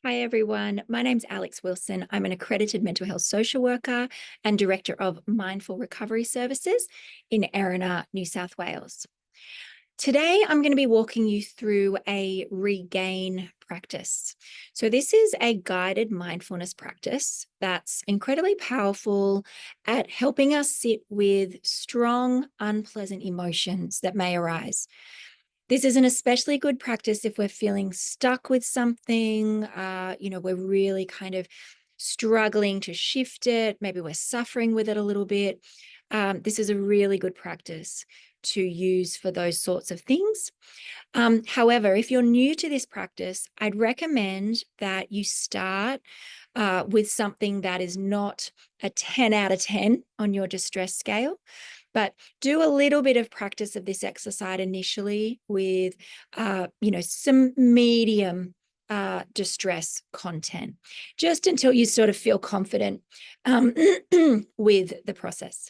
Hi, everyone. My name's Alex Wilson. I'm an accredited mental health social worker and director of Mindful Recovery Services in Erina, New South Wales. Today, I'm going to be walking you through a ReGain practice. So, this is a guided mindfulness practice that's incredibly powerful at helping us sit with strong, unpleasant emotions that may arise. This is an especially good practice if we're feeling stuck with something, we're really kind of struggling to shift it. Maybe we're suffering with it a little bit. This is a really good practice to use for those sorts of things. However, if you're new to this practice, I'd recommend that you start with something that is not a 10 out of 10 on your distress scale. But do a little bit of practice of this exercise initially with, some medium distress content, just until you sort of feel confident with the process.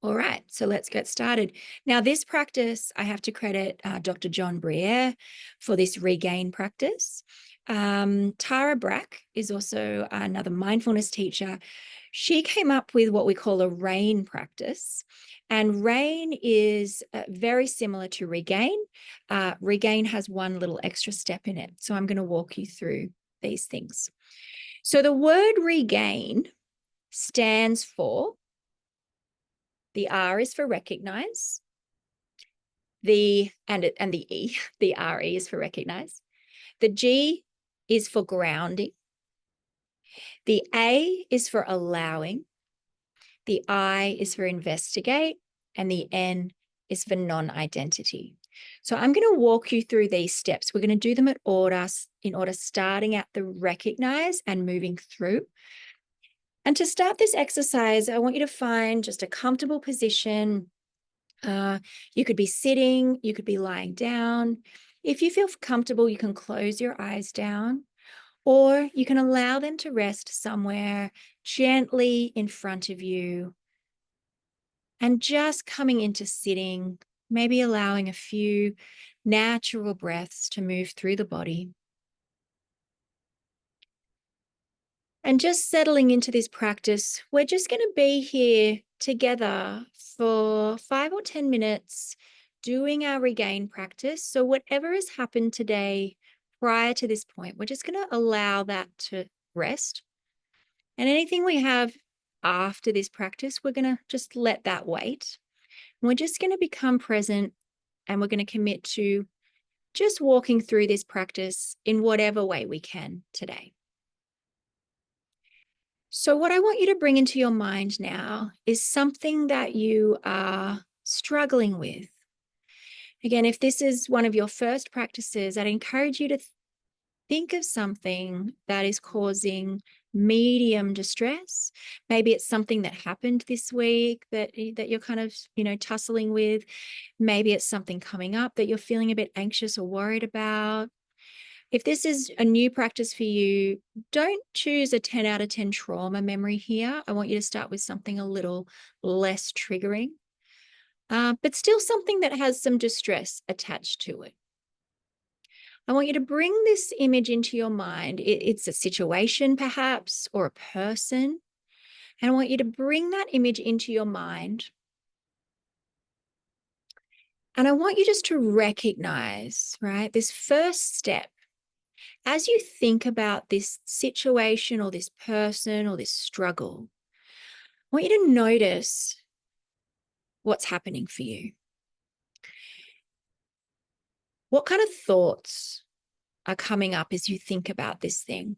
All right, so let's get started. Now, this practice, I have to credit Dr. John Briere for this ReGain practice. Tara Brack is also another mindfulness teacher. She came up with what we call a ReGain practice. And ReGain is very similar to ReGain. ReGain has one little extra step in it. So I'm going to walk you through these things. So the word ReGain stands for, the R is for recognize, the E, the RE is for recognize. The G is for grounding. The A is for allowing. The I is for investigate, and the N is for non-identity. So I'm going to walk you through these steps. We're going to do them in order, starting at the recognize and moving through. And to start this exercise, I want you to find just a comfortable position. You could be sitting, you could be lying down. If you feel comfortable, you can close your eyes down, or you can allow them to rest somewhere gently in front of you. And just coming into sitting, maybe allowing a few natural breaths to move through the body. And just settling into this practice, we're just going to be here together for 5 or 10 minutes doing our ReGain practice. So whatever has happened today prior to this point, we're just going to allow that to rest. And anything we have after this practice, we're going to just let that wait. And we're just going to become present, and we're going to commit to just walking through this practice in whatever way we can today. So what I want you to bring into your mind now is something that you are struggling with. Again, if this is one of your first practices, I'd encourage you to think of something that is causing medium distress. Maybe it's something that happened this week that you're kind of, tussling with. Maybe it's something coming up that you're feeling a bit anxious or worried about. If this is a new practice for you, don't choose a 10 out of 10 trauma memory here. I want you to start with something a little less triggering, but still something that has some distress attached to it. I want you to bring this image into your mind. It's a situation, perhaps, or a person. And I want you to bring that image into your mind. And I want you just to recognize, right, this first step. As you think about this situation or this person or this struggle, I want you to notice what's happening for you. What kind of thoughts are coming up as you think about this thing?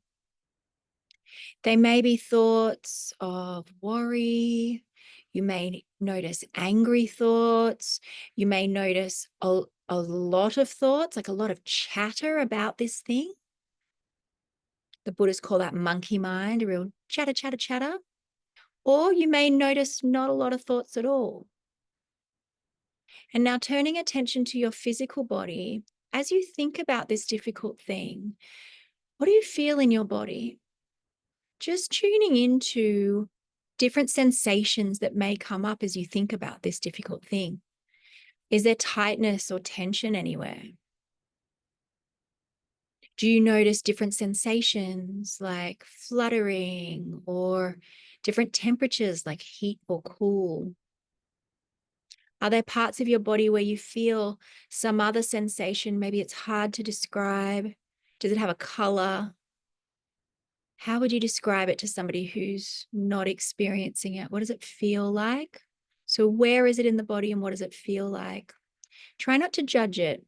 They may be thoughts of worry. You may notice angry thoughts. You may notice a lot of thoughts, like a lot of chatter about this thing. The Buddhists call that monkey mind, a real chatter, chatter, chatter. Or you may notice not a lot of thoughts at all. And now turning attention to your physical body, as you think about this difficult thing, what do you feel in your body? Just tuning into different sensations that may come up as you think about this difficult thing. Is there tightness or tension anywhere? Do you notice different sensations like fluttering or different temperatures like heat or cool? Are there parts of your body where you feel some other sensation? Maybe it's hard to describe. Does it have a color? How would you describe it to somebody who's not experiencing it? What does it feel like? So, where is it in the body and what does it feel like? Try not to judge it.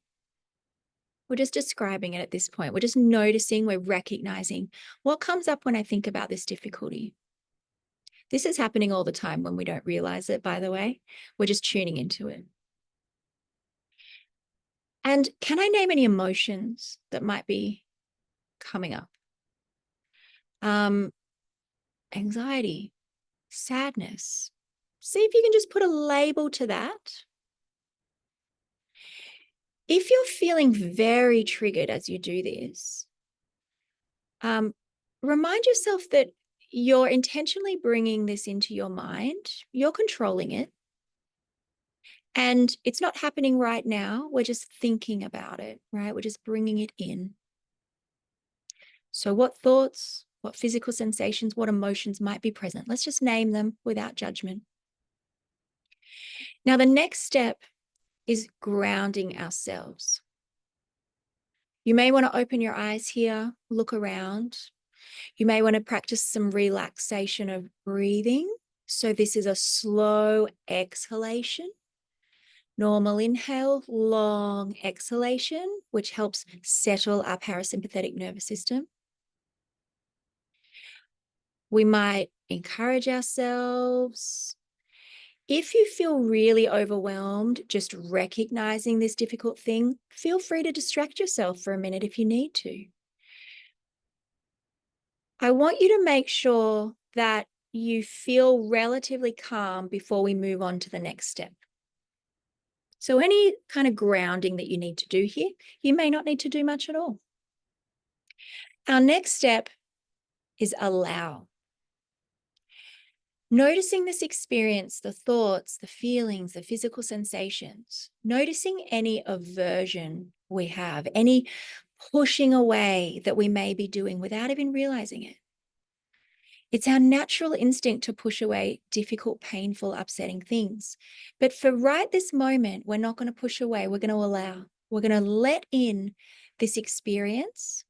We're just describing it at this point. We're just noticing, we're recognizing what comes up when I think about this difficulty. This is happening all the time when we don't realize it, by the way. We're just tuning into it. And can I name any emotions that might be coming up? Um, Anxiety, sadness. See if you can just put a label to that. If you're feeling very triggered as you do this, remind yourself that you're intentionally bringing this into your mind. You're controlling it. And it's not happening right now. We're just thinking about it, right? We're just bringing it in. So what thoughts, what physical sensations, what emotions might be present? Let's just name them without judgment. Now, the next step is grounding ourselves. You may want to open your eyes here, look around. You may want to practice some relaxation of breathing. So this is a slow exhalation. Normal inhale, long exhalation, which helps settle our parasympathetic nervous system. We might encourage ourselves. If you feel really overwhelmed, just recognizing this difficult thing, feel free to distract yourself for a minute if you need to. I want you to make sure that you feel relatively calm before we move on to the next step. So any kind of grounding that you need to do here, you may not need to do much at all. Our next step is allow. Noticing this experience, the thoughts, the feelings, the physical sensations, noticing any aversion we have, any pushing away that we may be doing without even realizing it. It's our natural instinct to push away difficult, painful, upsetting things. But for right this moment, we're not going to push away. We're going to allow. We're going to let in this experience.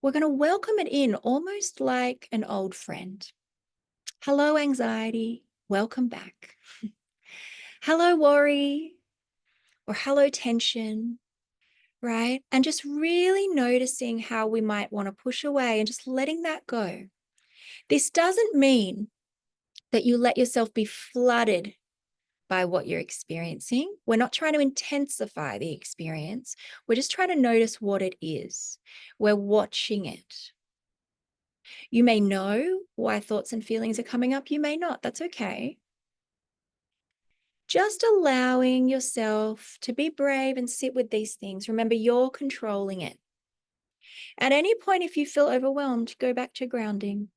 We're going to welcome it in almost like an old friend. Hello, anxiety. Welcome back. Hello, worry, or hello, tension, right? And just really noticing how we might want to push away and just letting that go. This doesn't mean that you let yourself be flooded by what you're experiencing. We're not trying to intensify the experience. We're just trying to notice what it is. We're watching it. You may know why thoughts and feelings are coming up. You may not. That's okay. Just allowing yourself to be brave and sit with these things. Remember, you're controlling it. At any point, if you feel overwhelmed, go back to grounding.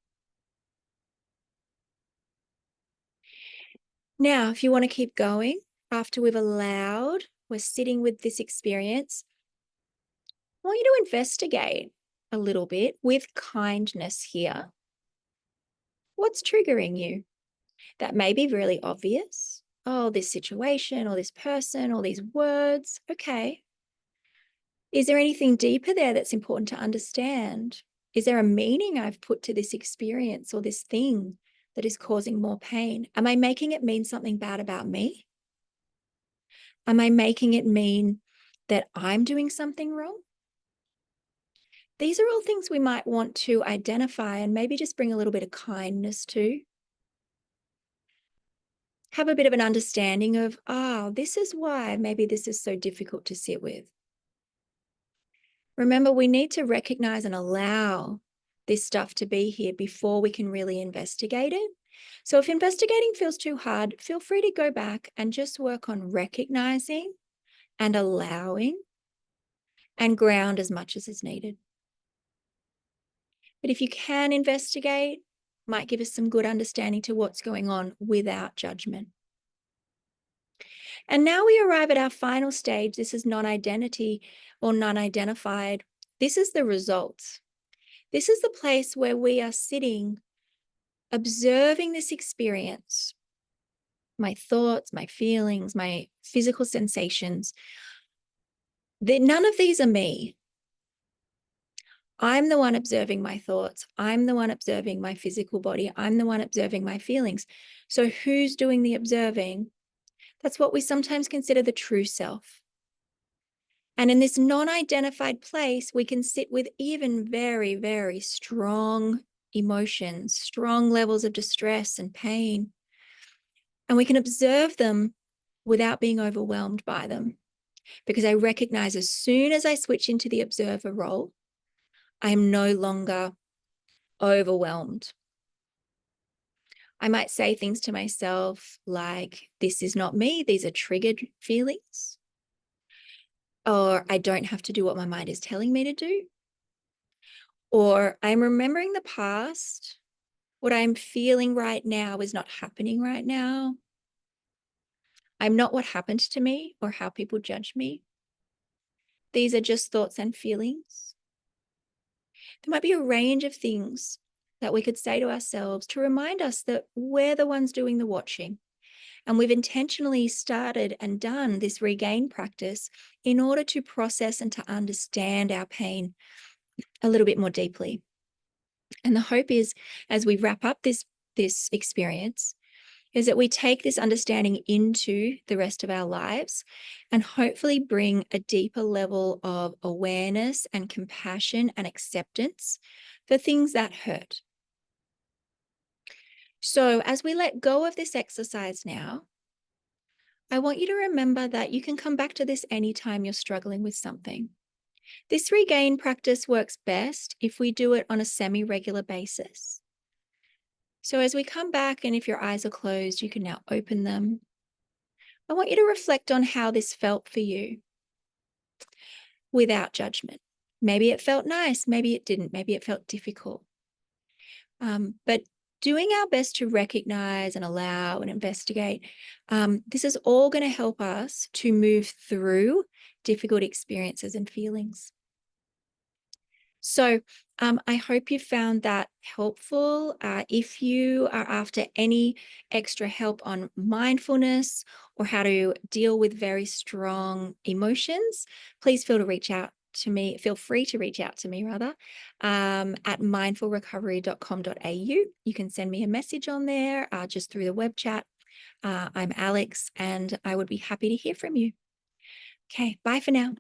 Now, if you want to keep going, after we've allowed, we're sitting with this experience, I want you to investigate a little bit with kindness here. What's triggering you? That may be really obvious. Oh, this situation or this person or these words. Okay. Is there anything deeper there that's important to understand? Is there a meaning I've put to this experience or this thing that is causing more pain? Am I making it mean something bad about me? Am I making it mean that I'm doing something wrong? These are all things we might want to identify and maybe just bring a little bit of kindness to. Have a bit of an understanding of, this is why maybe this is so difficult to sit with. Remember, we need to recognize and allow this stuff to be here before we can really investigate it. So if investigating feels too hard, feel free to go back and just work on recognizing and allowing and ground as much as is needed. But if you can investigate, might give us some good understanding to what's going on without judgment. And now we arrive at our final stage. This is non-identity or non-identified. This is the result. This is the place where we are sitting, observing this experience, my thoughts, my feelings, my physical sensations. None of these are me. I'm the one observing my thoughts. I'm the one observing my physical body. I'm the one observing my feelings. So who's doing the observing? That's what we sometimes consider the true self. And in this non-identified place, we can sit with even very, very strong emotions, strong levels of distress and pain. And we can observe them without being overwhelmed by them. Because I recognize as soon as I switch into the observer role, I am no longer overwhelmed. I might say things to myself like, this is not me, these are triggered feelings. Or I don't have to do what my mind is telling me to do. Or I'm remembering the past. What I'm feeling right now is not happening right now. I'm not what happened to me or how people judge me. These are just thoughts and feelings. There might be a range of things that we could say to ourselves to remind us that we're the ones doing the watching. And we've intentionally started and done this ReGain practice in order to process and to understand our pain a little bit more deeply. And the hope is, as we wrap up this experience, is that we take this understanding into the rest of our lives and hopefully bring a deeper level of awareness and compassion and acceptance for things that hurt. So as we let go of this exercise now, I want you to remember that you can come back to this anytime you're struggling with something. This ReGain practice works best if we do it on a semi-regular basis. So as we come back, and if your eyes are closed, you can now open them. I want you to reflect on how this felt for you without judgment. Maybe it felt nice, maybe it didn't, maybe it felt difficult. But doing our best to recognize and allow and investigate, this is all going to help us to move through difficult experiences and feelings. So I hope you found that helpful. If you are after any extra help on mindfulness or how to deal with very strong emotions, please feel free to reach out to me rather, at mindfulrecovery.com.au. You can send me a message on there just through the web chat. I'm Alex, and I would be happy to hear from you. Okay, bye for now.